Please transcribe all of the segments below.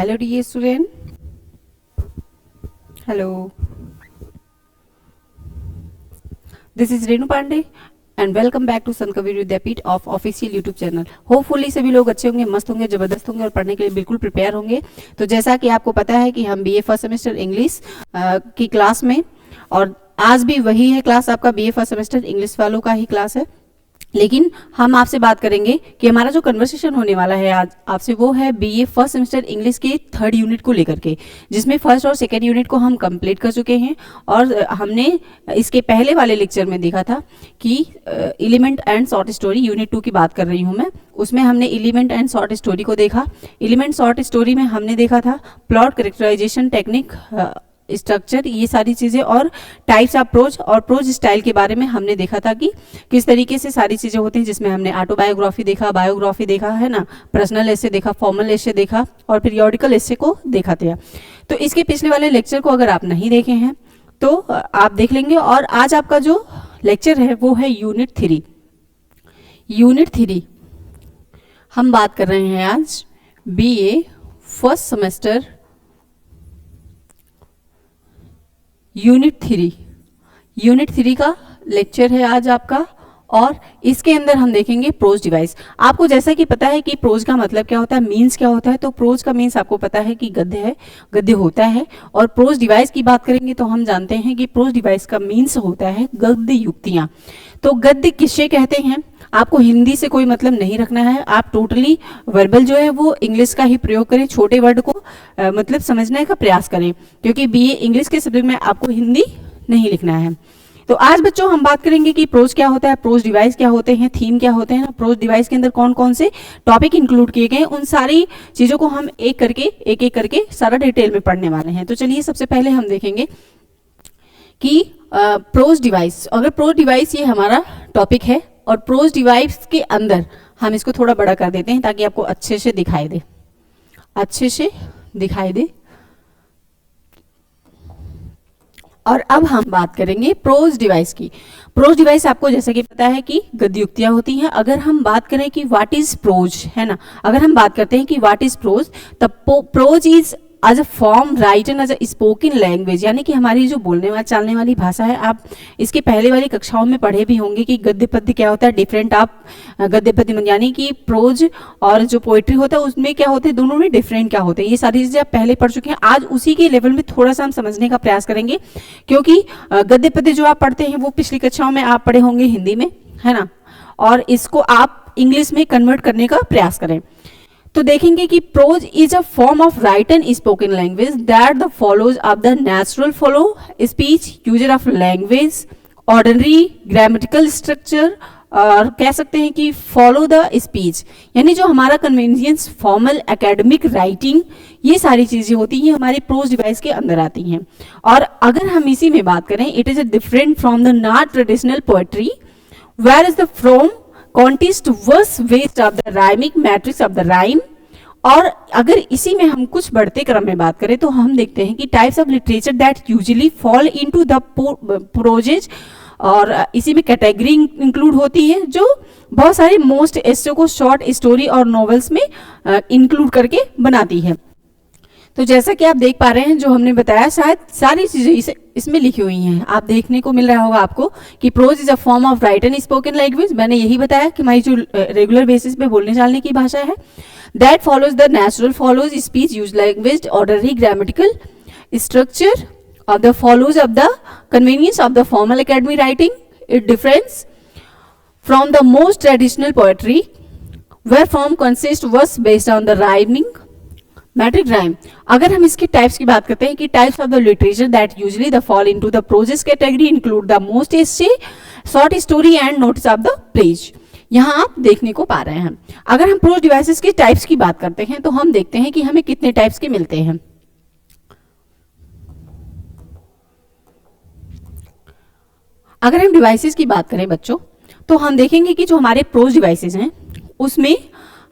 Hello dear student. Hello. This is Renu Pandey and welcome back to Sankavi Vidyapith of official YouTube channel. Hopefully सभी लोग अच्छे होंगे, मस्त होंगे, जबरदस्त होंगे और पढ़ने के लिए बिल्कुल प्रिपेयर होंगे। तो जैसा कि आपको पता है कि हम बीए फर्स्ट सेमेस्टर इंग्लिश की क्लास में, और आज भी वही है क्लास, आपका बीए फर्स्ट सेमेस्टर इंग्लिश वालों का ही क्लास है। लेकिन हम आपसे बात करेंगे कि हमारा जो कन्वर्सेशन होने वाला है आज आपसे, वो है बीए फर्स्ट सेमेस्टर इंग्लिश के थर्ड यूनिट को लेकर के, जिसमें फर्स्ट और सेकेंड यूनिट को हम कंप्लीट कर चुके हैं। और हमने इसके पहले वाले लेक्चर में देखा था कि element and short story, unit 2 की बात कर रही हूँ मैं, उसमें हमने एलिमेंट एंड शॉर्ट स्टोरी को देखा। एलिमेंट शॉर्ट स्टोरी में हमने देखा था प्लॉट, कैरेक्टराइजेशन, टेक्निक, स्ट्रक्चर, ये सारी चीजें, और टाइप्स ऑफ प्रोज और प्रोज स्टाइल के बारे में हमने देखा था कि किस तरीके से सारी चीजें होती हैं, जिसमें हमने ऑटोबायोग्राफी देखा, बायोग्राफी देखा है ना, पर्सनल एसे देखा, फॉर्मल एसे देखा और पीरियोडिकल एसे को देखा था। तो इसके पिछले वाले लेक्चर को अगर आप नहीं देखे हैं तो आप देख लेंगे। और आज आपका जो लेक्चर है वो है यूनिट 3। यूनिट 3 हम बात कर रहे हैं आज BA first semester unit 3। Unit 3 का लेक्चर है आज आपका, और इसके अंदर हम देखेंगे प्रोज डिवाइस। आपको जैसा कि पता है कि प्रोज का मतलब क्या होता है, मीन्स क्या होता है, तो प्रोज का मीन्स आपको पता है कि गद्य है, गद्य होता है। और प्रोज डिवाइस की बात करेंगे तो हम जानते हैं कि प्रोज डिवाइस का मीन्स होता है गद्य युक्तियां। तो गद्य किससे कहते हैं, आपको हिंदी से कोई मतलब नहीं रखना है, आप टोटली वर्बल जो है वो इंग्लिश का ही प्रयोग करें, छोटे वर्ड को मतलब समझने का प्रयास करें, क्योंकि बीए इंग्लिश के सब्जेक्ट में आपको हिंदी नहीं लिखना है। तो आज बच्चों हम बात करेंगे कि प्रोज क्या होता है, प्रोज डिवाइस क्या होते हैं, थीम क्या होते हैं, प्रोज डिवाइस के अंदर कौन कौन से टॉपिक इंक्लूड किए गए, उन सारी चीजों को हम एक एक करके सारा डिटेल में पढ़ने वाले हैं। तो चलिए सबसे पहले हम देखेंगे कि प्रोज डिवाइस, अगर प्रोज डिवाइस ये हमारा टॉपिक है, और प्रोज डिवाइस के अंदर हम इसको थोड़ा बड़ा कर देते हैं ताकि आपको अच्छे से दिखाई दे, अच्छे से दिखाई दे। और अब हम बात करेंगे प्रोज डिवाइस की। प्रोज डिवाइस आपको जैसे कि पता है कि गद्य युक्तियां होती हैं। अगर हम बात करें कि व्हाट इज प्रोज, है ना, अगर हम बात करते हैं कि व्हाट इज प्रोज, तब prose is as a form written as a spoken language, यानी कि हमारी जो बोलने वाली चालने वाली भाषा है। आप इसके पहले वाली कक्षाओं में पढ़े भी होंगे कि गद्य पद्य क्या होता है, डिफरेंट आप गद्य पद्य, यानी कि प्रोज और जो पोइट्री होता है उसमें क्या होते हैं, दोनों में डिफरेंट क्या होते हैं, ये सारी चीजें आप पहले पढ़ चुके हैं। आज उसी के लेवल में थोड़ा सा हम समझने का प्रयास करेंगे, क्योंकि गद्य पद्य जो आप पढ़ते हैं वो पिछली कक्षाओं में आप पढ़े होंगे हिंदी में, है ना, और इसको आप इंग्लिश में कन्वर्ट करने का प्रयास करें। तो देखेंगे कि prose is a form of written spoken language that the follows of the natural flow speech user of language ordinary grammatical structure, और कह सकते हैं कि फॉलो द स्पीच, यानी जो हमारा कन्वीनियंस, फॉर्मल, एकेडमिक राइटिंग, ये सारी चीजें होती हैं हमारी प्रोज डिवाइस के अंदर आती हैं। और अगर हम इसी में बात करें, it is a different from the not traditional poetry where is the from contest verse west of the rhyming matrix of the rhyme. और अगर इसी में हम कुछ बढ़ते क्रम में बात करें तो हम देखते हैं कि types of literature that usually fall into the proses, और इसी में कैटेगरी इंक्लूड होती है जो बहुत सारी मोस्ट एस्से को शॉर्ट स्टोरी और नॉवेल्स में इंक्लूड करके बनाती है। तो जैसा कि आप देख पा रहे हैं, जो हमने बताया शायद सारी चीजें इसमें लिखी हुई हैं, आप देखने को मिल रहा होगा आपको कि prose is a form of written spoken language. मैंने यही बताया कि हमारी जो रेगुलर बेसिस पे बोलने चालने की भाषा है, that follows the natural flows speech use language orderly grammatical structure of the follows of the convenience of the formal academic writing. It differs from the most traditional poetry where form consists verse based on the rhyming metric rhyme. अगर हम इसके types की बात करते हैं कि types of the literature that usually the fall into the proses category include the most essay, short story and notes of the plays. यहाँ आप देखने को पा रहे हैं। अगर हम प्रोज डिवाइसेस के टाइप्स की बात करते हैं तो हम देखते हैं कि हमें कितने टाइप्स के मिलते हैं। अगर हम डिवाइसेस की बात करें बच्चों, तो हम देखेंगे कि जो हमारे प्रोज डिवाइसेस हैं उसमें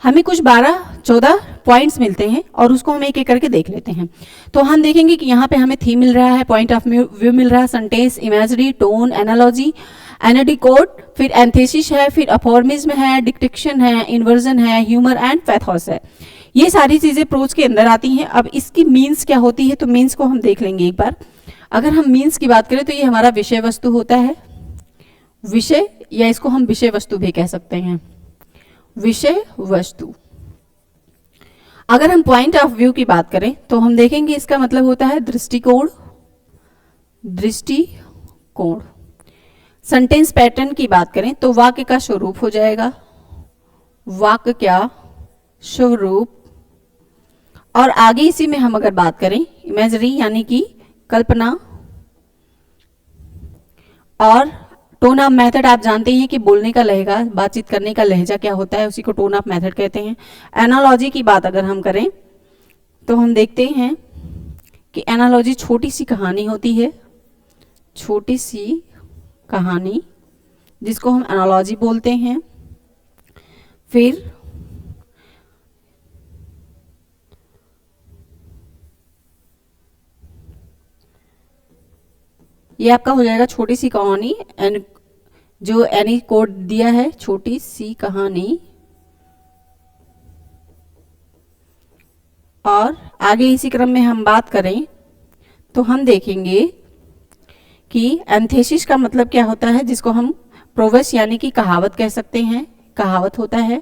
हमें कुछ 12-14 पॉइंट्स मिलते हैं, और उसको हम एक एक करके देख लेते हैं। तो हम देखेंगे कि यहाँ पे हमें थीम मिल रहा है, पॉइंट ऑफ व्यू मिल रहा है, सेंटेंस, इमेजरी, टोन, एनालॉजी, एनाडिकोड, फिर एंथेसिस है, फिर अफॉर्मिज्म है, डिक्टेशन है, इन्वर्जन है, ह्यूमर एंड पैथोस है। ये सारी चीजें प्रोज के अंदर आती हैं। अब इसकी मीन्स क्या होती है, तो मीन्स को हम देख लेंगे एक बार। अगर हम मीन्स की बात करें तो ये हमारा विषय वस्तु होता है, विषय, या इसको हम विषय वस्तु भी कह सकते हैं, विषय वस्तु। अगर हम पॉइंट ऑफ व्यू की बात करें तो हम देखेंगे इसका मतलब होता है दृष्टिकोण, दृष्टिकोण। सेंटेंस पैटर्न की बात करें तो वाक्य का स्वरूप हो जाएगा, वाक्य क्या स्वरूप। और आगे इसी में हम अगर बात करें इमेजरी यानी कि कल्पना, और टोन ऑफ मेथड आप जानते हैं कि बोलने का लहजा, बातचीत करने का लहजा क्या होता है, उसी को टोन ऑफ मेथड कहते हैं। एनालॉजी की बात अगर हम करें तो हम देखते हैं कि एनालॉजी छोटी सी कहानी होती है, छोटी सी कहानी जिसको हम एनालॉजी बोलते हैं। फिर ये आपका हो जाएगा छोटी सी कहानी, एंड जो एनी कोड दिया है छोटी सी कहानी। और आगे इसी क्रम में हम बात करें तो हम देखेंगे कि एंथेसिस का मतलब क्या होता है, जिसको हम प्रोवर्स यानी कि कहावत कह सकते हैं, कहावत होता है।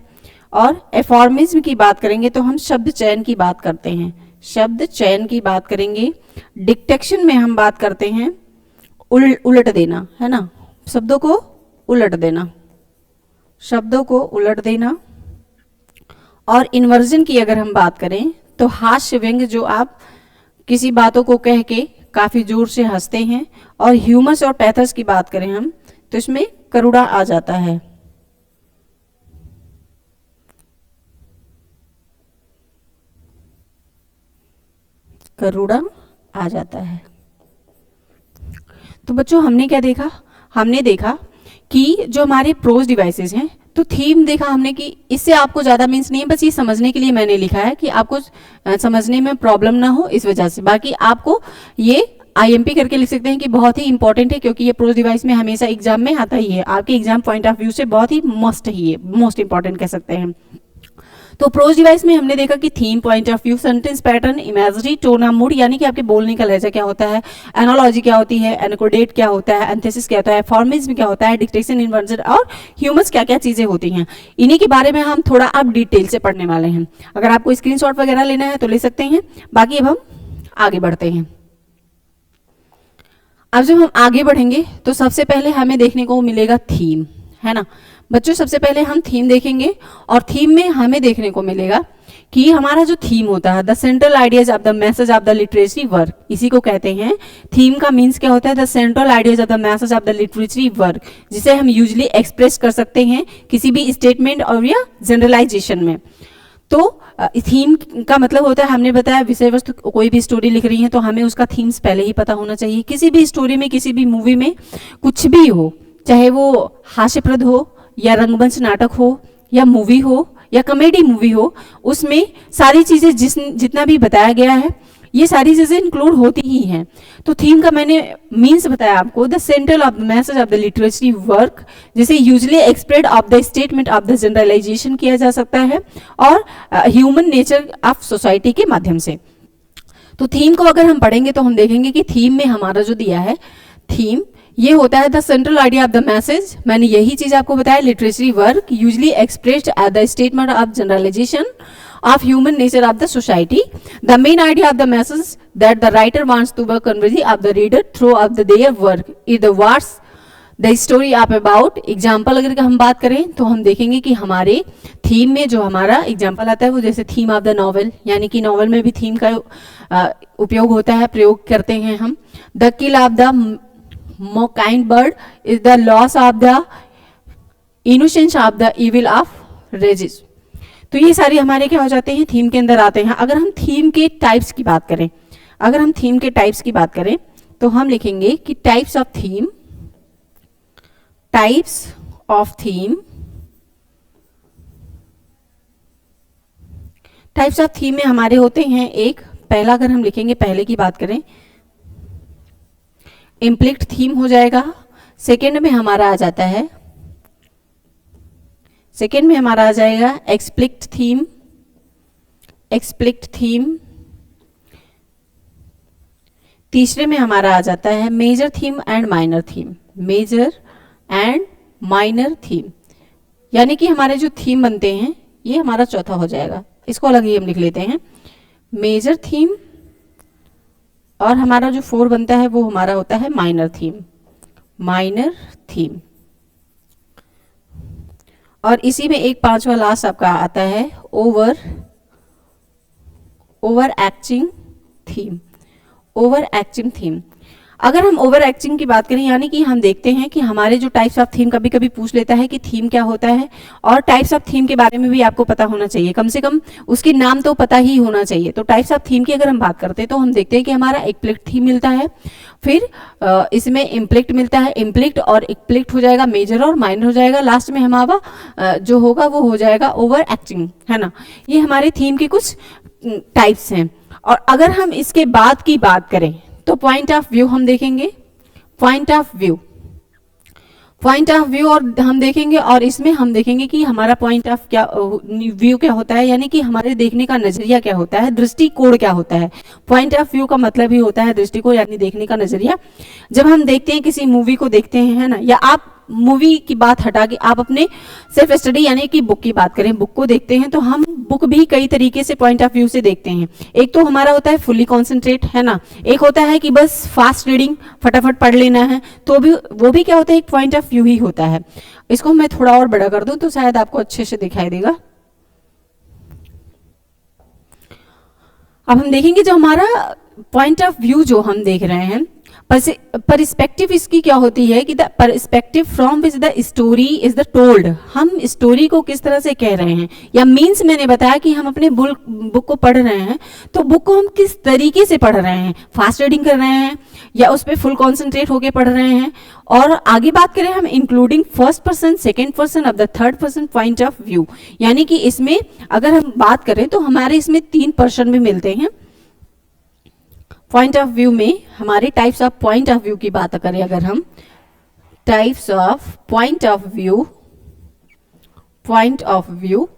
और एफॉर्मिज्म की बात करेंगे तो हम शब्द चयन की बात करते हैं, शब्द चयन की बात करेंगे। डिक्टेशन में हम बात करते हैं उलट देना, है ना, शब्दों को उलट देना, शब्दों को उलट देना। और इन्वर्जन की अगर हम बात करें तो हास्य व्यंग, जो आप किसी बातों को कह के काफी जोर से हंसते हैं। और ह्यूमस और पैथस की बात करें हम तो इसमें करुणा आ जाता है, करुणा आ जाता है। तो बच्चों हमने क्या देखा, हमने देखा कि जो हमारे प्रोज डिवाइसेस हैं, तो थीम देखा हमने कि इससे आपको ज्यादा मीन्स नहीं है, बस ये समझने के लिए मैंने लिखा है कि आपको समझने में प्रॉब्लम ना हो इस वजह से। बाकी आपको ये IMP करके लिख सकते हैं कि बहुत ही इंपॉर्टेंट है, क्योंकि ये प्रोज डिवाइस में हमेशा एग्जाम में आता ही है, आपके एग्जाम पॉइंट ऑफ व्यू से बहुत ही मस्ट ही है, मोस्ट इंपॉर्टेंट कह सकते हैं। तो प्रोज डिवाइस में हमने देखा कि theme, point of view, sentence pattern, imagery, tone of mood यानी कि आपके बोलने का लहजा क्या होता है, एनालॉजी क्या होती है, एनकोडेट क्या होता है, एंथेसिस क्या होता है, फॉर्मिज्म क्या होता है, डिक्टेशन, इन्वर्जन और ह्यूमस क्या क्या चीजें होती हैं, इन्हीं के बारे में हम थोड़ा अब डिटेल से पढ़ने वाले हैं। अगर आपको स्क्रीनशॉट वगैरह लेना है तो ले सकते हैं। बाकी अब हम आगे बढ़ते हैं। अब जब हम आगे बढ़ेंगे तो सबसे पहले हमें देखने को मिलेगा थीम, है ना बच्चों। सबसे पहले हम थीम देखेंगे और थीम में हमें देखने को मिलेगा कि हमारा जो थीम होता है, the central ideas of the message of the literary work, इसी को कहते हैं थीम का मीन्स क्या होता है, the central ideas of the message of the literary work, जिसे हम यूजुअली एक्सप्रेस कर सकते हैं किसी भी स्टेटमेंट और या जनरलाइजेशन में। तो थीम का मतलब होता है, हमने बताया विषय वस्तु, कोई भी स्टोरी लिख रही है तो हमें उसका थीम्स पहले ही पता होना चाहिए। किसी भी स्टोरी में, किसी भी मूवी में कुछ भी हो, चाहे वो हास्यप्रद हो या रंगमंच नाटक हो या मूवी हो या कॉमेडी मूवी हो, उसमें सारी चीजें जितना भी बताया गया है ये सारी चीजें इंक्लूड होती ही हैं। तो थीम का मैंने मीन्स बताया आपको, the central of the message of the literary work, जिसे usually expressed of the statement of the generalization किया जा सकता है और ह्यूमन नेचर ऑफ सोसाइटी के माध्यम से। तो थीम को अगर हम पढ़ेंगे तो हम देखेंगे कि थीम में हमारा जो दिया है, थीम ये होता है the central idea of the message, मैंने यही चीज आपको बताया, literary work usually expressed at the statement of generalization of human nature of the society, the main idea of the message that the writer wants to convey of the reader through of their work is the what's the story of about। Example अगर हम बात करें तो हम देखेंगे कि हमारे theme में जो हमारा एग्जाम्पल आता है वो जैसे थीम ऑफ द नॉवल, यानी कि नॉवल में भी थीम का उपयोग होता है, प्रयोग करते हैं हम। The kill of the mocking bird is the loss of the innocence of the evil of races. तो ये सारे हमारे क्या हो जाते हैं, थीम के अंदर आते हैं। अगर हम थीम के टाइप्स की बात करें, अगर हम थीम के टाइप्स की बात करें तो हम लिखेंगे कि types of theme, types of theme, types of theme में हमारे होते हैं एक, पहला अगर हम लिखेंगे, पहले की बात करें इम्प्लिक्ट थीम हो जाएगा। सेकेंड में हमारा आ जाता है, सेकेंड में हमारा आ जाएगा एक्सप्लिक्ट थीम, एक्सप्लिक्ट थीम, तीसरे में हमारा आ जाता है major theme and minor theme, major and minor theme, यानी कि हमारे जो थीम बनते हैं ये हमारा चौथा हो जाएगा। इसको अलग ही हम लिख लेते हैं, मेजर थीम, और हमारा जो 4 बनता है वो हमारा होता है माइनर थीम, माइनर थीम। और इसी में एक 5वां लास्ट आपका आता है over acting theme, over acting theme. अगर हम ओवर एक्टिंग की बात करें, यानी कि हम देखते हैं कि हमारे जो टाइप्स ऑफ थीम, कभी कभी पूछ लेता है कि थीम क्या होता है, और टाइप्स ऑफ थीम के बारे में भी आपको पता होना चाहिए, कम से कम उसके नाम तो पता ही होना चाहिए। तो टाइप्स ऑफ थीम की अगर हम बात करते हैं तो हम देखते हैं कि हमारा एक्प्लिक्ट थीम मिलता है, फिर इसमें इम्प्लिक्ट मिलता है, इम्प्लिक्ट और एक्प्लिक्ट हो जाएगा, मेजर और माइनर हो जाएगा, लास्ट में हमारा जो होगा वो हो जाएगा ओवर एक्टिंग, है ना। ये हमारे थीम के कुछ टाइप्स हैं। और अगर हम इसके बाद की बात करें तो पॉइंट ऑफ व्यू हम देखेंगे, point of view, point of view और हम देखेंगे, और इसमें हम देखेंगे कि हमारा पॉइंट ऑफ क्या व्यू क्या होता है, यानी कि हमारे देखने का नजरिया क्या होता है, दृष्टिकोण क्या होता है। पॉइंट ऑफ व्यू का मतलब ही होता है दृष्टिकोण, यानी देखने का नजरिया। जब हम देखते हैं किसी मूवी को देखते हैं, है ना, या आप मूवी की बात हटा के आप अपने सेल्फ स्टडी यानी कि बुक की बात करें, बुक को देखते हैं तो हम बुक भी कई तरीके से पॉइंट ऑफ व्यू से देखते हैं। एक तो हमारा होता है फुल्ली कॉन्सेंट्रेट, है ना, एक होता है कि बस फास्ट रीडिंग, फटाफट पढ़ लेना है, तो भी वो भी क्या होता है, एक पॉइंट ऑफ व्यू ही होता है। इसको मैं थोड़ा और बड़ा कर दूं तो शायद आपको अच्छे से दिखाई देगा। अब हम देखेंगे जो हमारा पॉइंट ऑफ व्यू जो हम देख रहे हैं, परस्पेक्टिव इसकी क्या होती है कि the perspective from which the story is the told, हम स्टोरी को किस तरह से कह रहे हैं, या मीन्स मैंने बताया कि हम अपने बुक को पढ़ रहे हैं तो बुक को हम किस तरीके से पढ़ रहे हैं, फास्ट रीडिंग कर रहे हैं या उस पर फुल कॉन्सेंट्रेट होके पढ़ रहे हैं। और आगे बात करें हम including first person, second person of the third person point of view, यानी कि इसमें अगर हम बात करें तो हमारे इसमें 3 पर्सन भी मिलते हैं। पॉइंट ऑफ व्यू में हमारे types of point of view की बात करें, अगर हम types of point of view, point of view,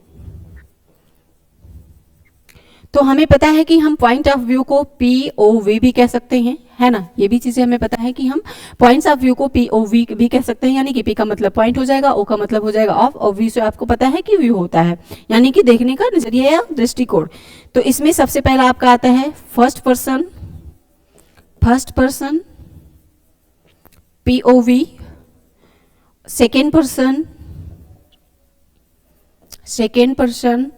तो हमें पता है कि हम पॉइंट ऑफ व्यू को POV भी कह सकते हैं, है ना, ये भी चीजें हमें पता है कि हम पॉइंट्स ऑफ व्यू को POV भी कह सकते हैं, यानी कि P का मतलब पॉइंट हो जाएगा, O का मतलब हो जाएगा ऑफ, और V से आपको पता है कि व्यू होता है यानी कि देखने का नजरिया या दृष्टिकोण। तो इसमें सबसे पहला आपका आता है first person, first person POV, second person, second person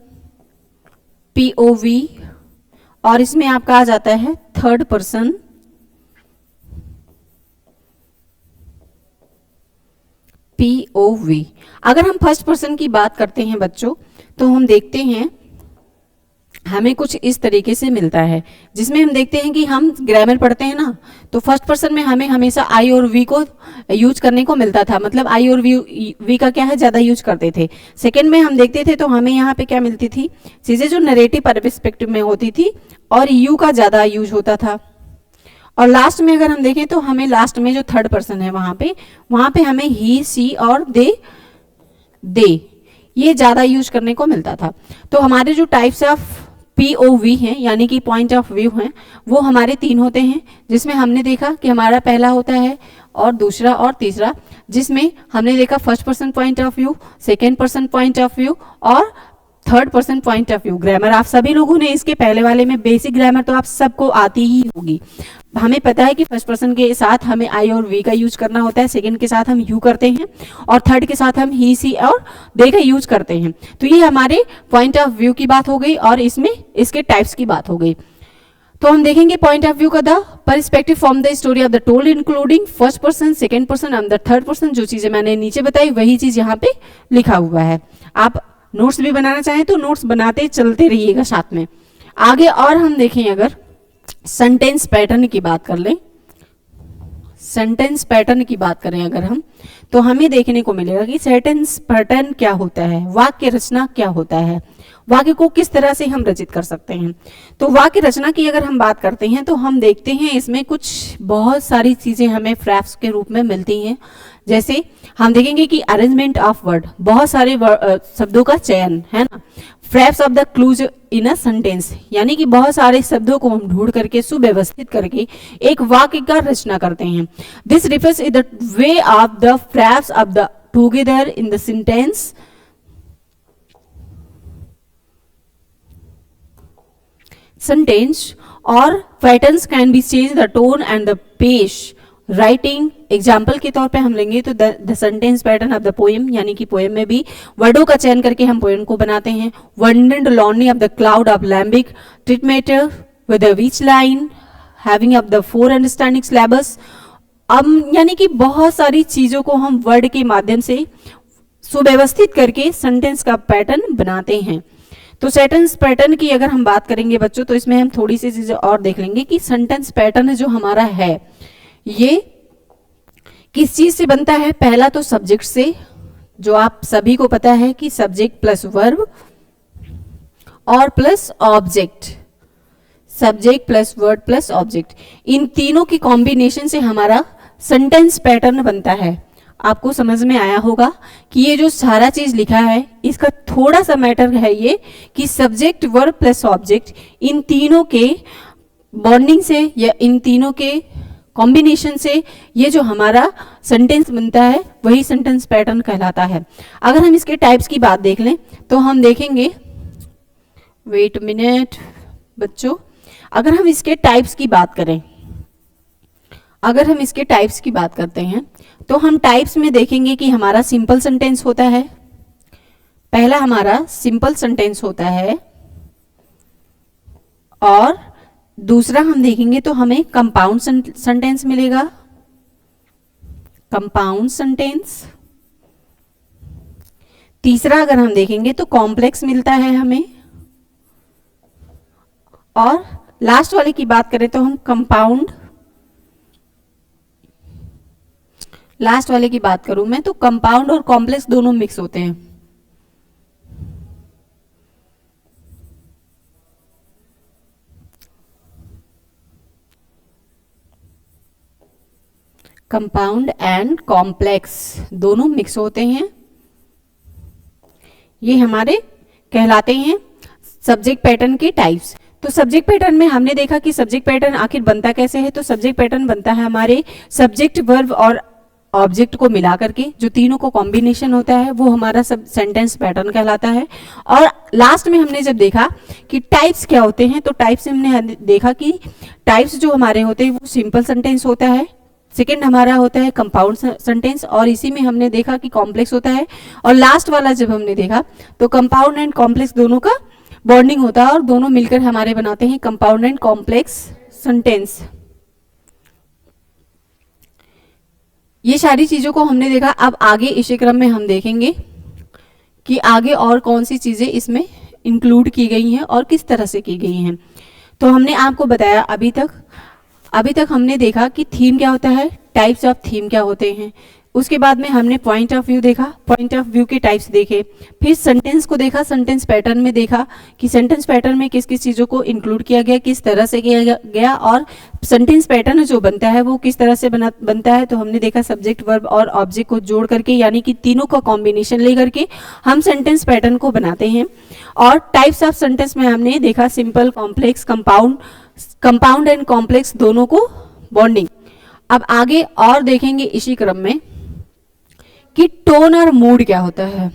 POV, और इसमें आपका आ जाता है थर्ड पर्सन POV। अगर हम फर्स्ट पर्सन की बात करते हैं बच्चों, तो हम देखते हैं हमें कुछ इस तरीके से मिलता है, जिसमें हम देखते हैं कि हम ग्रामर पढ़ते हैं ना, तो फर्स्ट पर्सन में हमें हमेशा आई और वी को यूज करने को मिलता था, मतलब आई और वी का क्या है, ज्यादा यूज करते थे। सेकंड में हम देखते थे तो हमें यहाँ पे क्या मिलती थी, चीजें जो नरेटिव पर्सपेक्टिव में होती थी, और यू का ज्यादा यूज होता था। और लास्ट में अगर हम देखें तो हमें लास्ट में जो थर्ड पर्सन है वहां पे हमें ही, सी और दे ये ज्यादा यूज करने को मिलता था। तो हमारे जो टाइप्स ऑफ POV हैं यानी कि पॉइंट ऑफ व्यू हैं, वो हमारे 3 होते हैं, जिसमें हमने देखा कि हमारा पहला होता है और दूसरा और तीसरा, जिसमें हमने देखा first person point of view, second person point of view और third person point of view. Grammar आप सभी लोगों ने इसके पहले वाले में बेसिक ग्रामर तो आप सबको आती ही होगी। हमें पता है कि फर्स्ट पर्सन के साथ हमें आई और वी का यूज करना होता है, सेकंड के साथ हम यू करते हैं, और थर्ड के साथ हम ही, सी और दे का यूज करते हैं। तो ये हमारे पॉइंट ऑफ व्यू की बात हो गई, और इसमें इसके टाइप्स की बात हो गई। तो हम देखेंगे पॉइंट ऑफ व्यू का the perspective from the story of the told including first person, second person and the third person. जो चीजें मैंने नीचे बताई वही चीज यहाँ पे लिखा हुआ है। आप नोट्स भी बनाना चाहें तो नोट्स बनाते चलते रहिएगा साथ में आगे। और हम देखें अगर सेंटेंस पैटर्न की बात कर लें, सेंटेंस पैटर्न की बात करें अगर हम, तो हमें देखने को मिलेगा कि सेंटेंस पैटर्न क्या होता है, वाक्य रचना क्या होता है, वाक्य को किस तरह से हम रचित कर सकते हैं। तो वाक्य रचना की अगर हम बात करते हैं तो हम देखते हैं इसमें कुछ बहुत सारी चीजें हमें फ्रेज के रूप में मिलती हैं। जैसे हम देखेंगे कि अरेंजमेंट ऑफ वर्ड, बहुत सारे शब्दों का चयन, है ना, phrase of the clause in a sentence, यानी कि बहुत सारे शब्दों को हम ढूंढ करके सुव्यवस्थित करके एक वाक्य का रचना करते हैं। This refers in the way of the phrase of the together in the sentence और patterns can be change the tone and the piece writing. Example के तौर पे हम लेंगे तो the sentence pattern of the poem, यानी कि poem में भी वर्डों का चयन करके हम पोएम को बनाते हैं। Wandered lonely of the cloud of iambic tetrameter with which line having of the four understanding syllables. अब यानी कि बहुत सारी चीजों को हम वर्ड के माध्यम से सुव्यवस्थित करके सेंटेंस का पैटर्न बनाते हैं। तो सेंटेंस पैटर्न की अगर हम बात करेंगे बच्चों, तो इसमें हम थोड़ी सी चीजें और देख लेंगे कि सेंटेंस पैटर्न जो हमारा है ये किस चीज से बनता है। पहला तो सब्जेक्ट से, जो आप सभी को पता है कि सब्जेक्ट प्लस वर्ब और plus object, subject plus word plus object, इन तीनों की कॉम्बिनेशन से हमारा सेंटेंस पैटर्न बनता है। आपको समझ में आया होगा कि ये जो सारा चीज लिखा है इसका थोड़ा सा मैटर है ये कि सब्जेक्ट वर्ब प्लस ऑब्जेक्ट इन तीनों के बॉन्डिंग से या इन तीनों के कॉम्बिनेशन से ये जो हमारा सेंटेंस बनता है वही सेंटेंस पैटर्न कहलाता है। अगर हम इसके टाइप्स की बात देख लें तो हम देखेंगे, वेट मिनट बच्चों, अगर हम इसके टाइप्स की बात करें, अगर हम इसके टाइप्स की बात करते हैं तो हम टाइप्स में देखेंगे कि हमारा सिंपल सेंटेंस होता है, पहला हमारा सिंपल सेंटेंस होता है, और दूसरा हम देखेंगे तो हमें कंपाउंड सेंटेंस मिलेगा, कंपाउंड सेंटेंस। तीसरा अगर हम देखेंगे तो कॉम्प्लेक्स मिलता है हमें, और लास्ट वाले की बात करें तो हम कंपाउंड, लास्ट वाले की बात करूं मैं तो कंपाउंड और कॉम्प्लेक्स दोनों मिक्स होते हैं। कंपाउंड एंड कॉम्प्लेक्स दोनों मिक्स होते हैं, ये हमारे कहलाते हैं सब्जेक्ट पैटर्न के टाइप्स। तो सब्जेक्ट पैटर्न में हमने देखा कि सब्जेक्ट पैटर्न आखिर बनता कैसे है। तो सब्जेक्ट पैटर्न बनता है हमारे सब्जेक्ट वर्ब और ऑब्जेक्ट को मिला करके, जो तीनों को कॉम्बिनेशन होता है वो हमारा सब सेंटेंस पैटर्न कहलाता है। और लास्ट में हमने जब देखा कि टाइप्स क्या होते हैं, तो टाइप्स में हमने देखा कि टाइप्स जो हमारे होते हैं वो सिंपल सेंटेंस होता है, सेकंड हमारा होता है कंपाउंड सेंटेंस, और इसी में हमने देखा कि कॉम्प्लेक्स होता है, और लास्ट वाला जब हमने देखा तो कंपाउंड एंड कॉम्प्लेक्स दोनों का बॉन्डिंग होता है और दोनों मिलकर हमारे बनाते हैं कंपाउंड एंड कॉम्प्लेक्स सेंटेंस। ये सारी चीजों को हमने देखा। अब आगे इसी क्रम में हम देखेंगे कि आगे और कौन सी चीजें इसमें इंक्लूड की गई हैं और किस तरह से की गई हैं। तो हमने आपको बताया अभी तक हमने देखा कि थीम क्या होता है, टाइप्स ऑफ थीम क्या होते हैं, उसके बाद में हमने पॉइंट ऑफ व्यू देखा, पॉइंट ऑफ व्यू के टाइप्स देखे, फिर सेंटेंस को देखा, सेंटेंस पैटर्न में देखा कि सेंटेंस पैटर्न में किस किस चीज़ों को इंक्लूड किया गया, किस तरह से किया गया, और सेंटेंस पैटर्न जो बनता है वो किस तरह से बनता है। तो हमने देखा सब्जेक्ट वर्ब और ऑब्जेक्ट को जोड़ करके, यानी कि तीनों का कॉम्बिनेशन ले करके हम सेंटेंस पैटर्न को बनाते हैं। और टाइप्स ऑफ सेंटेंस में हमने देखा simple, complex, compound and complex दोनों को बॉन्डिंग। अब आगे और देखेंगे इसी क्रम में कि टोन और मूड क्या होता है।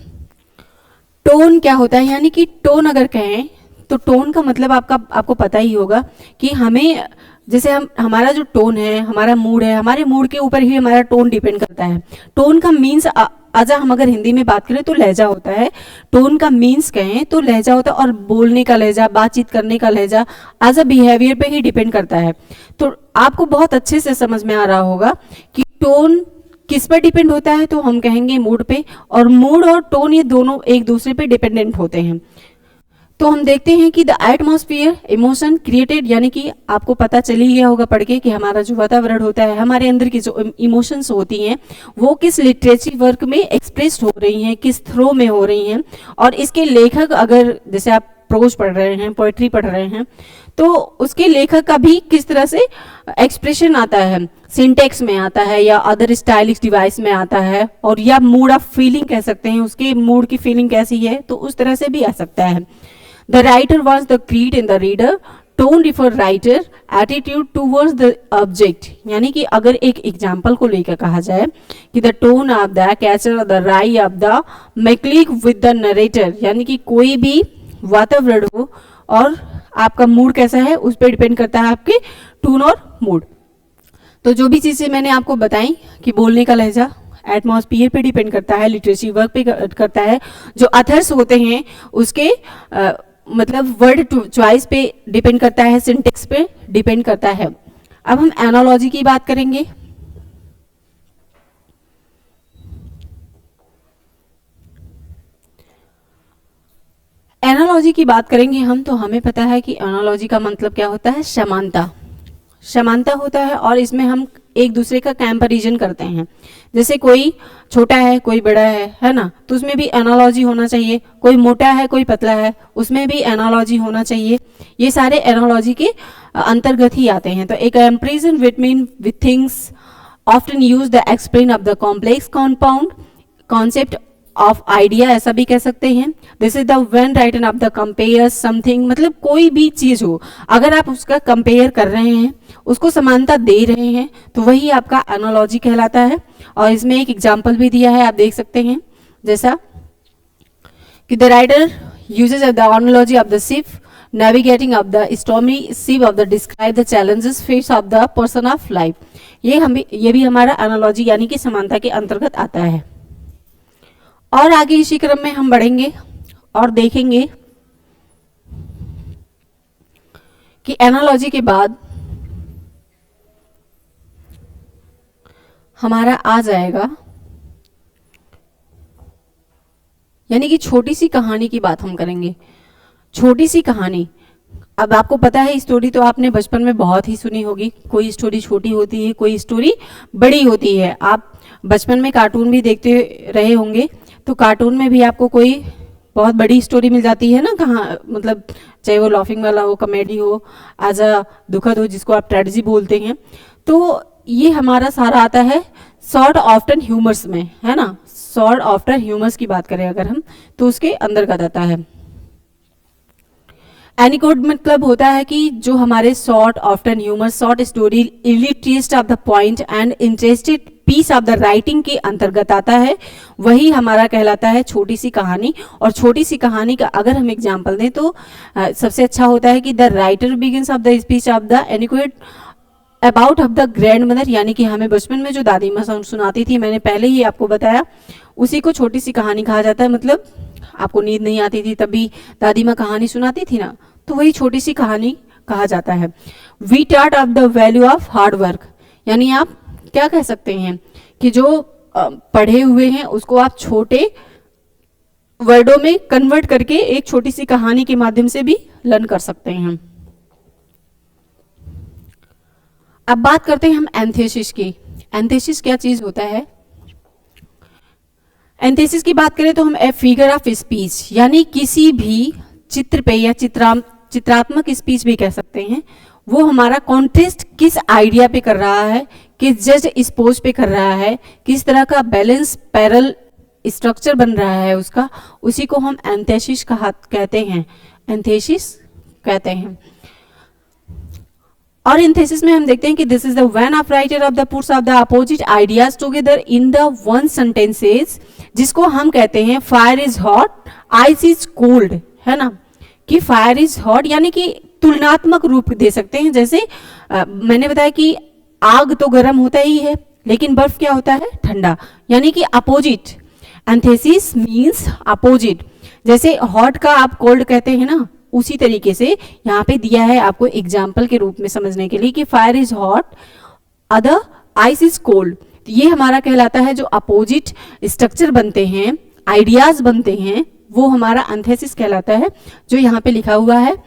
टोन क्या होता है, यानी कि टोन अगर कहें तो टोन का मतलब आपको पता ही होगा कि हमें, जैसे हमारा जो टोन है, हमारा मूड है, हमारे मूड के ऊपर ही हमारा टोन डिपेंड करता है। टोन का मीन्स आजा हम अगर हिंदी में बात करें तो लहजा होता है, टोन का मीन्स कहें तो लहजा होता है, और बोलने का लहजा, बातचीत करने का लहजा एज अ बिहेवियर पे ही डिपेंड करता है। तो आपको बहुत अच्छे से समझ में आ रहा होगा कि टोन किस पर डिपेंड होता है, तो हम कहेंगे मूड पे, और मूड और टोन ये दोनों एक दूसरे पे डिपेंडेंट होते हैं। तो हम देखते हैं कि द एटमॉस्फेयर इमोशन क्रिएटेड, यानी कि आपको पता चल ही गया होगा पढ़ के कि हमारा जो वातावरण होता है, हमारे अंदर की जो इमोशंस होती हैं वो किस लिटरेचर वर्क में एक्सप्रेस हो रही हैं, किस थ्रो में हो रही हैं, और इसके लेखक अगर जैसे आप प्रोज पढ़ रहे हैं, पोएट्री पढ़ रहे हैं, तो उसके लेखक का भी किस तरह से एक्सप्रेशन आता है, सिंटेक्स में आता है या अदर स्टाइलिश डिवाइस में आता है, और या मूड ऑफ फीलिंग कह सकते हैं, उसके मूड की फीलिंग कैसी है, तो उस तरह से भी आ सकता है। The writer was the creed in the reader, tone refer writer, attitude towards the object. यानी कि अगर एक एग्जाम्पल को लेकर कहा जाए कि the tone of the catcher, the rye of the mclick with the narrator, यानी कि कोई भी वातावरण हो और आपका मूड कैसा है उस पर डिपेंड करता है आपके टोन और मूड। तो जो भी चीज़ें मैंने आपको बताई कि बोलने का लहजा एटमॉस्फियर पे डिपेंड करता है, लिटरेसी वर्क पे करता है, जो अथर्स होते हैं उसके मतलब वर्ड चॉइस पे डिपेंड करता है, सिंटेक्स पे डिपेंड करता है। अब हम एनालॉजी की बात करेंगे। एनालॉजी की बात करेंगे हम, तो हमें पता है कि एनालॉजी का मतलब क्या होता है, समानता। समानता होता है और इसमें हम एक दूसरे का कंपैरिजन करते हैं। जैसे कोई छोटा है कोई बड़ा है ना, तो उसमें भी एनालॉजी होना चाहिए। कोई मोटा है कोई पतला है, उसमें भी एनालॉजी होना चाहिए। ये सारे एनालॉजी के अंतर्गत ही आते हैं। तो एक comparison between with things often use the explain of the complex compound concept of idea, ऐसा भी कह सकते हैं। This is the when writer of the compare something, मतलब कोई भी चीज हो अगर आप उसका कंपेयर कर रहे हैं, उसको समानता दे रहे हैं, तो वही आपका एनालॉजी कहलाता है। और इसमें एक एग्जांपल भी दिया है, आप देख सकते हैं, जैसा कि the writer uses the analogy of the ship navigating of the stormy sea of the describe the challenges face of the person of life। ये भी हमारा एनालॉजी यानी कि समानता के अंतर्गत आता है। और आगे इसी क्रम में हम बढ़ेंगे और देखेंगे कि एनालॉजी के बाद हमारा आ जाएगा यानी कि छोटी सी कहानी की बात हम करेंगे। छोटी सी कहानी, अब आपको पता है स्टोरी तो आपने बचपन में बहुत ही सुनी होगी। कोई स्टोरी छोटी होती है, कोई स्टोरी बड़ी होती है। आप बचपन में कार्टून भी देखते रहे होंगे, तो कार्टून में भी आपको कोई बहुत बड़ी स्टोरी मिल जाती है ना, कहाँ मतलब चाहे वो लॉफिंग वाला हो, कॉमेडी हो, आजा दुखद हो, जिसको आप ट्रेजेडी बोलते हैं। तो ये हमारा सारा आता है शॉर्ट ऑफ्टन ह्यूमर्स में, है ना। शॉर्ट ऑफ्टन ह्यूमर्स की बात करें अगर हम, तो उसके अंतर्गत आता है। एनीकोड मतलब होता है कि जो हमारे short often humour, short story, illustrate of the point and interested piece of the writing के अंतर्गत आता है, वही हमारा कहलाता है छोटी सी कहानी। और छोटी सी कहानी का अगर हम एग्जांपल दें तो सबसे अच्छा होता है कि the writer begins of the speech of the anecdote about of the grandmother, यानी कि हमें बचपन में जो दादी माँ सुनाती थी, मैंने पहले ही आपको बताया, उसी को छोटी सी कहानी कहा जाता है। मतलब आपको नींद नहीं आती थी तभी दादी माँ कहानी सुनाती थी ना, तो वही छोटी सी कहानी कहा जाता है। वी टाट of the value of hard work, यानी आप क्या कह सकते हैं कि जो पढ़े हुए हैं उसको आप छोटे वर्डों में कन्वर्ट करके एक छोटी सी कहानी के माध्यम से भी लर्न कर सकते हैं। अब बात करते हैं हम एंथेसिस की। एंथेसिस क्या चीज होता है? एंथेसिस की बात करें तो हम ए फिगर ऑफ स्पीच, यानी किसी भी चित्र पे या चित्रात्मक स्पीच भी कह सकते हैं, वो हमारा कॉन्टेस्ट किस आइडिया पे कर रहा है, किस जस्ट स्पोज पे कर रहा है, किस तरह का बैलेंस पैरल स्ट्रक्चर बन रहा है उसका, उसी को हम एंथेसिस कहते हैं। एंथेसिस कहते हैं। और एंथेसिस में हम देखते हैं कि this is the when of writer of the puts of the opposite ideas together in the one sentences, जिसको हम कहते हैं fire is hot, ice is cold, है ना। कि फायर इज हॉट यानी कि तुलनात्मक रूप दे सकते हैं। जैसे मैंने बताया कि आग तो गर्म होता ही है, लेकिन बर्फ क्या होता है? ठंडा, यानी कि अपोजिट। Antithesis means opposite. जैसे हॉट का आप कोल्ड कहते हैं ना, उसी तरीके से यहाँ पे दिया है आपको एग्जाम्पल के रूप में समझने के लिए कि fire is hot, other ice is cold. ये हमारा कहलाता है जो अपोजिट स्ट्रक्चर बनते हैं, आइडियाज बनते हैं, वो हमारा एंथेसिस कहलाता है। जो यहाँ पे लिखा हुआ है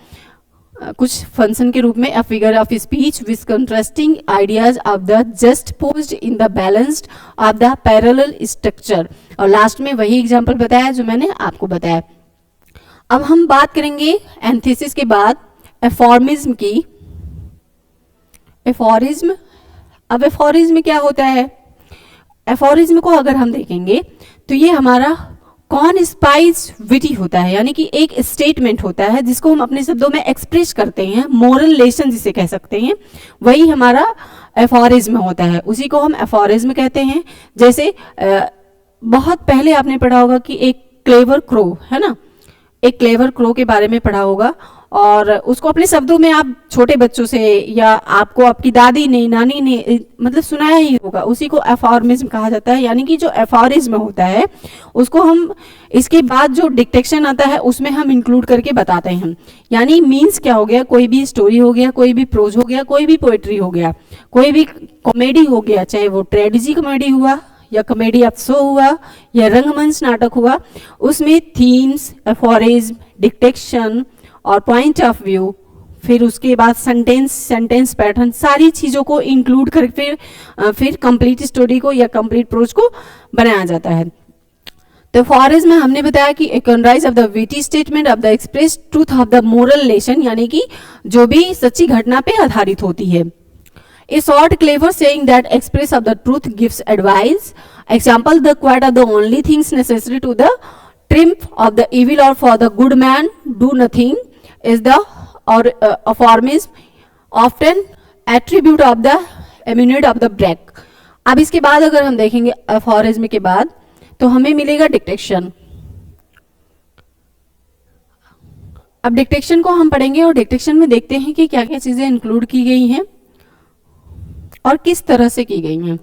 कुछ फंक्शन के रूप में, a figure of speech with contrasting ideas of the just posed in the balanced of the parallel structure. और लास्ट में वही एग्जांपल बताया जो मैंने आपको बताया। अब हम बात करेंगे एंथेसिस के बाद एफॉर्मिज्म की। एफोरिज्म, अब एफोरिज्म क्या होता है? एफोरिज्म को अगर हम देखेंगे तो ये हमारा कॉनस्पाइज विटी होता है, यानी कि एक स्टेटमेंट होता है जिसको हम अपने शब्दों में एक्सप्रेस करते हैं, मोरल लेसन जिसे कह सकते हैं, वही हमारा एफोरिज्म होता है, उसी को हम एफोरिज्म कहते हैं। जैसे बहुत पहले आपने पढ़ा होगा कि एक क्लेवर क्रो है ना, एक क्लेवर क्रो के बारे में पढ़ा होगा, और उसको अपने शब्दों में आप छोटे बच्चों से या आपको आपकी दादी ने, नानी ने मतलब सुनाया ही होगा, उसी को एफॉर्मिज्म कहा जाता है। यानी कि जो एफॉरिज्म होता है उसको हम इसके बाद जो डिक्टेशन आता है उसमें हम इंक्लूड करके बताते हैं। यानी मीन्स क्या हो गया, कोई भी स्टोरी हो गया, कोई भी प्रोज हो गया, कोई भी पोएट्री हो गया, कोई भी कॉमेडी हो गया, चाहे वो ट्रेजेडी कॉमेडी हुआ या कॉमेडी ऑफ शो हुआ या रंगमंच नाटक हुआ, उसमें थीम्स, एफोरिज्म, डिक्टेशन और पॉइंट ऑफ व्यू, फिर उसके बाद सेंटेंस पैटर्न, सारी चीज़ों को इंक्लूड करके फिर कंप्लीट स्टोरी को या कंप्लीट प्रोज को बनाया जाता है। तो एफोरिज्म में हमने बताया कि a concise of the witty statement of the express truth of the moral lesson, यानी कि जो भी सच्ची घटना पे आधारित होती है। A short clever saying that express of the truth gives advice. Example, the quite are the only things necessary to the triumph of the evil or for the good man do nothing is the aphorism often attribute of the eminent of the break. अब इसके बाद अगर हम देखेंगे aphorism के बाद तो हमें मिलेगा डिक्टेशन। अब डिक्टेशन को हम पढ़ेंगे और डिक्टेशन में देखते हैं कि क्या क्या चीजें इंक्लूड की गई हैं और किस तरह से की गई हैं।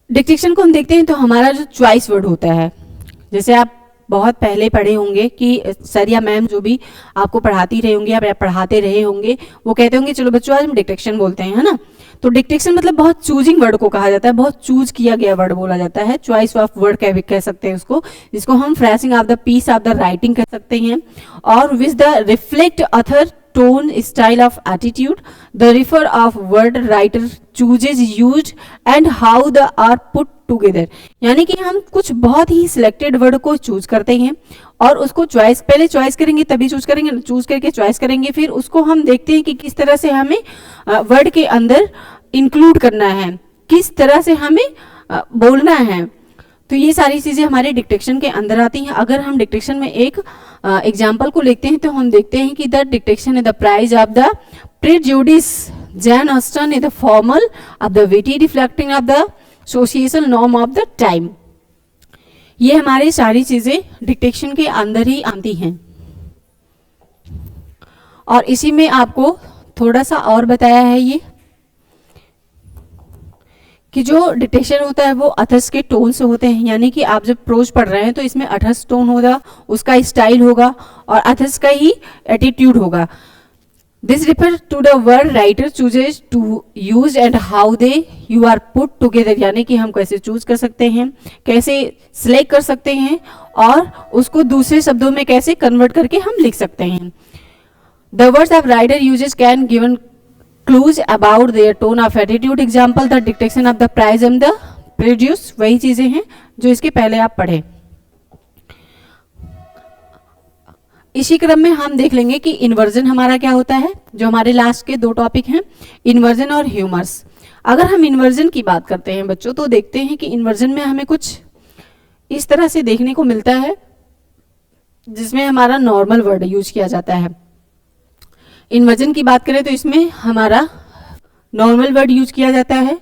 डिक्टेशन को हम देखते हैं तो हमारा जो चॉइस वर्ड होता है, जैसे आप बहुत पहले पढ़े होंगे कि सर या मैम जो भी आपको पढ़ाती रहे होंगे या पढ़ाते रहे होंगे, वो कहते होंगे चलो बच्चों आज हम डिक्टेशन बोलते हैं, है ना। तो डिक्टेशन मतलब बहुत चूजिंग वर्ड को कहा जाता है, बहुत चूज किया गया वर्ड बोला जाता है, चॉइस ऑफ वर्ड कह सकते हैं उसको, जिसको हम phrasing of the piece of the writing कह सकते हैं। और which the reflect author tone, style of attitude, the refer of word writer chooses used and how the are put together। यानी कि हम कुछ बहुत ही सिलेक्टेड वर्ड को चूज करते हैं और उसको चॉइस, पहले चॉइस करेंगे तभी चूज करेंगे, चूज करके चॉइस करेंगे, फिर उसको हम देखते हैं कि किस तरह से हमें वर्ड के अंदर इंक्लूड करना है, किस तरह से हमें बोलना है। तो ये सारी चीजें हमारे डिक्टेशन के अंदर आती हैं। अगर हम डिक्टेशन में एक एग्जाम्पल को लिखते हैं तो हम देखते हैं कि the diction is the prize of the prejudice Jane Austen is the formal of the witty reflecting of the social norm of the time. ये हमारी सारी चीजें डिक्टेशन के अंदर ही आती हैं। और इसी में आपको थोड़ा सा और बताया है ये कि जो डिक्टेशन होता है वो अथर्स के टोन से होते हैं, यानी कि आप जब प्रोज पढ़ रहे हैं तो इसमें अथर्स टोन होगा, उसका स्टाइल होगा और अथर्स का ही एटीट्यूड होगा। This refer to the word writer chooses to use and how they you are put together, यानी कि हम कैसे चूज कर सकते हैं, कैसे सिलेक्ट कर सकते हैं और उसको दूसरे शब्दों में कैसे कन्वर्ट करके हम लिख सकते हैं। The words of writer uses can given clues about their tone of attitude। example, the dictation of the prize and the prejudice, वही चीजें हैं जो इसके पहले आप पढ़े। इसी क्रम में हम देख लेंगे कि इन्वर्जन हमारा क्या होता है, जो हमारे लास्ट के दो टॉपिक हैं, इन्वर्जन और ह्यूमर्स। अगर हम इन्वर्जन की बात करते हैं बच्चों तो देखते हैं कि इन्वर्जन में हमें कुछ इस तरह से देखने को मिलता है जिसमें हमारा नॉर्मल वर्ड यूज किया जाता है। इन्वर्जन की बात करें तो इसमें हमारा नॉर्मल वर्ड यूज किया जाता है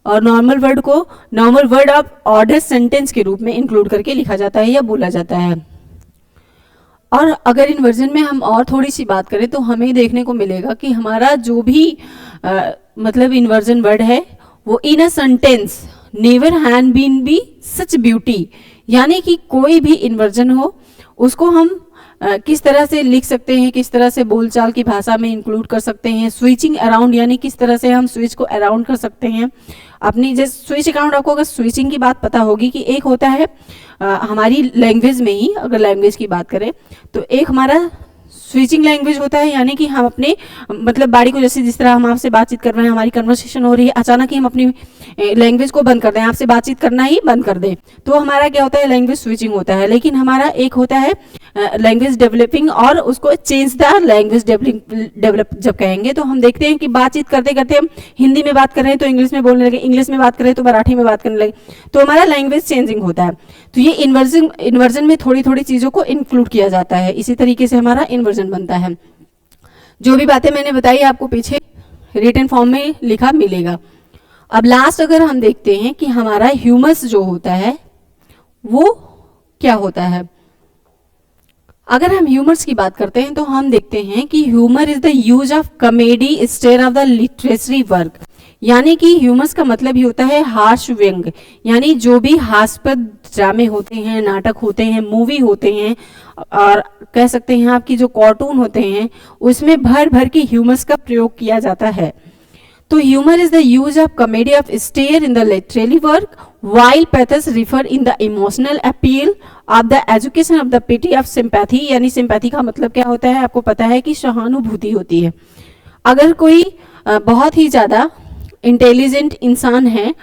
और नॉर्मल वर्ड को normal word of order sentence के रूप में इंक्लूड करके लिखा जाता है या बोला जाता है। और अगर इन्वर्जन में हम और थोड़ी सी बात करें तो हमें देखने को मिलेगा कि हमारा जो भी मतलब इन्वर्जन वर्ड है वो in a sentence never had been be such beauty, यानी कि कोई भी इन्वर्जन हो उसको हम किस तरह से लिख सकते हैं, किस तरह से बोलचाल की भाषा में इंक्लूड कर सकते हैं। स्विचिंग अराउंड, यानी किस तरह से हम स्विच को अराउंड कर सकते हैं अपनी, जैसे स्विच अराउंड, आपको अगर स्विचिंग की बात पता होगी कि एक होता है हमारी लैंग्वेज में ही, अगर लैंग्वेज की बात करें तो एक हमारा स्विचिंग लैंग्वेज होता है, यानी कि हम अपने मतलब बॉडी को, जैसे जिस तरह हम आपसे बातचीत कर रहे हैं, हमारी कन्वर्सेशन हो रही है, अचानक ही हम अपनी लैंग्वेज को बंद कर दें, आपसे बातचीत करना ही बंद कर दें, तो हमारा क्या होता है, लैंग्वेज स्विचिंग होता है। लेकिन हमारा एक होता है लैंग्वेज डेवलपिंग, और उसको चेंज द लैंग्वेज डेवलप जब कहेंगे तो हम देखते हैं कि बातचीत करते करते हम हिंदी में बात कर रहे हैं तो इंग्लिश में बोलने लगे, इंग्लिश में बात कर रहे हैं तो मराठी में बात करने लगे, तो हमारा लैंग्वेज चेंजिंग होता है। तो ये इन्वर्जन में थोड़ी थोड़ी चीज़ों को इंक्लूड किया जाता है, इसी तरीके से हमारा इन्वर्जन बनता है। जो भी बातें मैंने बताई आपको पीछे रिटन फॉर्म में लिखा मिलेगा। अब लास्ट अगर हम देखते हैं कि हमारा ह्यूमस जो होता है वो क्या होता है। अगर हम ह्यूमर्स की बात करते हैं तो हम देखते हैं कि humour is the use of comedy satire of the literary work, यानी कि ह्यूमर्स का मतलब ही होता है हास्य व्यंग, यानी जो भी हास्यपद ड्रामे होते हैं, नाटक होते हैं, मूवी होते हैं, और कह सकते हैं आपकी जो कार्टून होते हैं, उसमें भर भर के ह्यूमर्स का प्रयोग किया जाता है। तो humour is the use of comedy of satire in the literary work, while pathos refer in the emotional appeal of the education of the pity of sympathy, यानी सिंपैथी का मतलब क्या होता है, आपको पता है कि सहानुभूति होती है। अगर कोई बहुत ही ज़्यादा इंटेलिजेंट इंसान है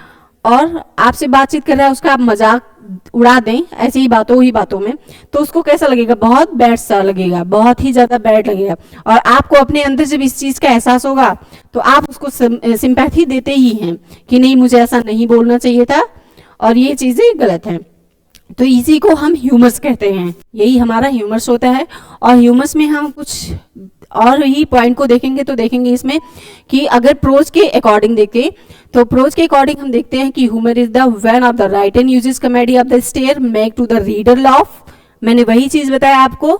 और आपसे बातचीत कर रहा है, उसका आप मजाक उड़ा दें ऐसी ही बातों में, तो उसको कैसा लगेगा, बहुत बैड सा लगेगा, बहुत ही ज़्यादा बैड लगेगा। और आपको अपने अंदर जब इस चीज़ का एहसास होगा तो आप उसको सिंपैथी देते ही हैं कि नहीं, मुझे ऐसा नहीं बोलना चाहिए था और ये चीज़ें गलत हैं। तो इसी को हम ह्यूमर्स कहते हैं, यही हमारा ह्यूमर्स होता है। और ह्यूमर्स में हम कुछ और ही पॉइंट को देखेंगे तो देखेंगे इसमें कि अगर प्रोज के अकॉर्डिंग देखें तो प्रोज के अकॉर्डिंग हम देखते हैं कि humour is the when of the writer uses comedy of the satire make to the reader laugh. मैंने वही चीज़ बताया आपको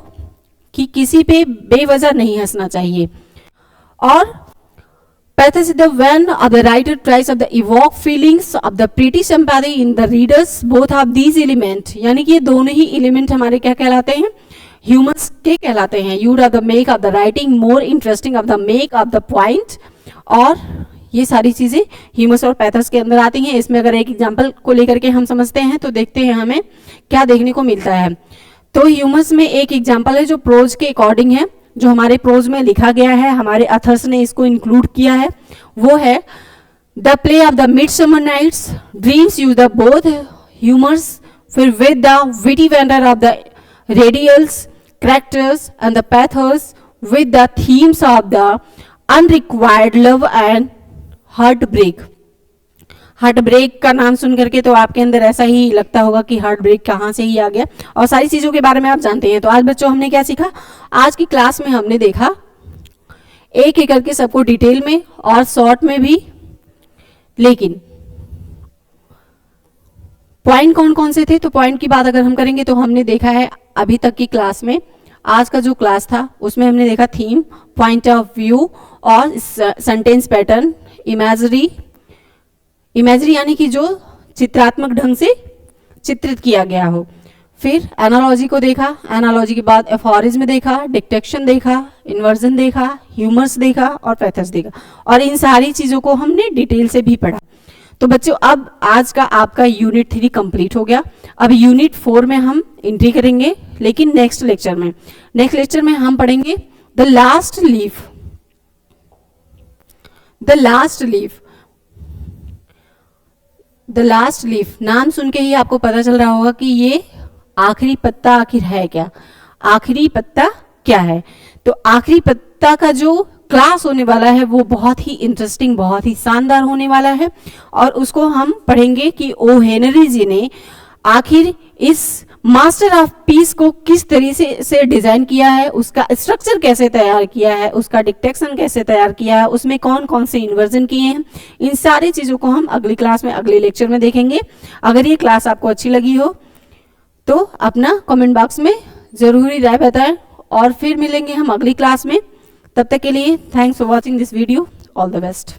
कि किसी पे बेवजह नहीं हंसना चाहिए। और pathos is the when the writer tries of the evoke feelings of the pretty sympathy in the readers, both of these element, यानी कि ये दोनों ही एलिमेंट हमारे क्या कहलाते हैं, ह्यूमर्स के कहलाते हैं। You'd of the make of the writing more interesting of the make of the point, और ये सारी चीज़ें ह्यूमर्स और पैथस के अंदर आती हैं। इसमें अगर एक एग्जाम्पल को लेकर के हम समझते हैं तो देखते हैं हमें क्या देखने को मिलता है। तो ह्यूमर्स में एक एग्जाम्पल है जो प्रोज के अकॉर्डिंग है, जो हमारे प्रोज में लिखा गया है, हमारे अथर्स ने इसको इंक्लूड किया है, वो है the play of the midsummer night's dreams use the both humours, फिर with the witty vendor of the radials characters and the pathos with the themes of the unrequired love and heartbreak. Heartbreak का नाम सुन करके तो आपके अंदर ऐसा ही लगता होगा कि हार्ट ब्रेक कहाँ से ही आ गया, और सारी चीज़ों के बारे में आप जानते हैं। तो आज बच्चों हमने क्या सीखा, आज की क्लास में हमने देखा एक एक करके सबको डिटेल में और शॉर्ट में भी, लेकिन पॉइंट कौन कौन से थे। तो पॉइंट की बात अगर हम करेंगे तो हमने देखा है अभी तक की क्लास में, आज का जो क्लास था उसमें हमने देखा थीम, पॉइंट ऑफ व्यू और सेंटेंस पैटर्न, इमेजरी यानी कि जो चित्रात्मक ढंग से चित्रित किया गया हो। फिर एनालॉजी को देखा, एनालॉजी के बाद एफोरिज्म देखा, डिक्टेशन देखा, इन्वर्जन देखा, ह्यूमर्स देखा और पैथस देखा, और इन सारी चीज़ों को हमने डिटेल से भी पढ़ा। तो बच्चों अब आज का आपका यूनिट 3 कंप्लीट हो गया। अब यूनिट 4 में हम एंट्री करेंगे, लेकिन नेक्स्ट लेक्चर में हम पढ़ेंगे the last leaf. The last leaf नाम सुन के ही आपको पता चल रहा होगा कि ये आखिरी पत्ता आखिर है क्या, आखिरी पत्ता क्या है। तो आखिरी पत्ता का जो क्लास होने वाला है वो बहुत ही इंटरेस्टिंग, बहुत ही शानदार होने वाला है, और उसको हम पढ़ेंगे कि ओ हेनरी जी ने आखिर इस मास्टर ऑफ पीस को किस तरीके से डिजाइन किया है, उसका स्ट्रक्चर कैसे तैयार किया है, उसका डिक्टेशन कैसे तैयार किया है, उसमें कौन कौन से इन्वर्जन किए हैं। इन सारी चीज़ों को हम अगली क्लास में, अगले लेक्चर में देखेंगे। अगर ये क्लास आपको अच्छी लगी हो तो अपना कमेंट बॉक्स में ज़रूरी राय बताएं, और फिर मिलेंगे हम अगली क्लास में। तब तक के लिए thanks for watching this video. All the best.